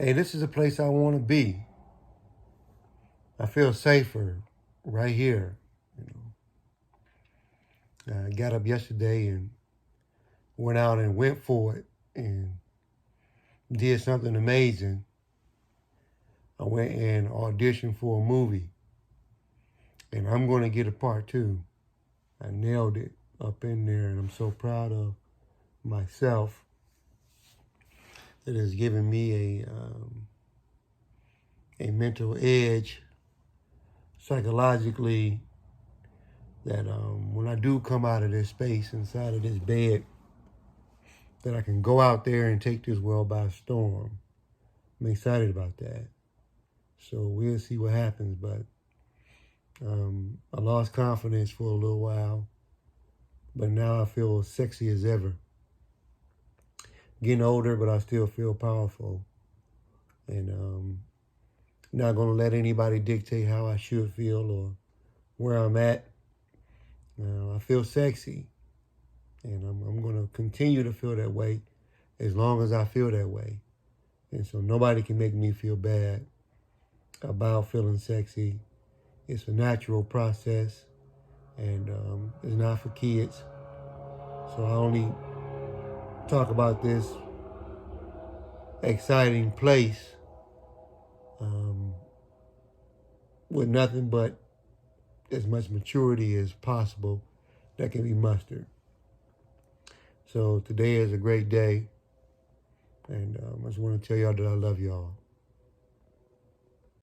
Hey, this is a place I want to be. I feel safer right here. I got up yesterday and went out and went for it and did something amazing. I went and auditioned for a movie, and I'm going to get a part two. I nailed it up in there, and I'm so proud of myself. It has given me a mental edge psychologically that when I do come out of this space inside of this bed, that I can go out there and take this world by storm. I'm excited about that. So we'll see what happens, but I lost confidence for a little while, but now I feel sexy as ever. Getting older, but I still feel powerful. And not going to let anybody dictate how I should feel or where I'm at. I feel sexy, and I'm going to continue to feel that way as long as I feel that way. And so nobody can make me feel bad about feeling sexy. It's a natural process, and it's not for kids. So I only talk about this exciting place with nothing but as much maturity as possible that can be mustered. So today is a great day, and I just want to tell y'all that I love y'all.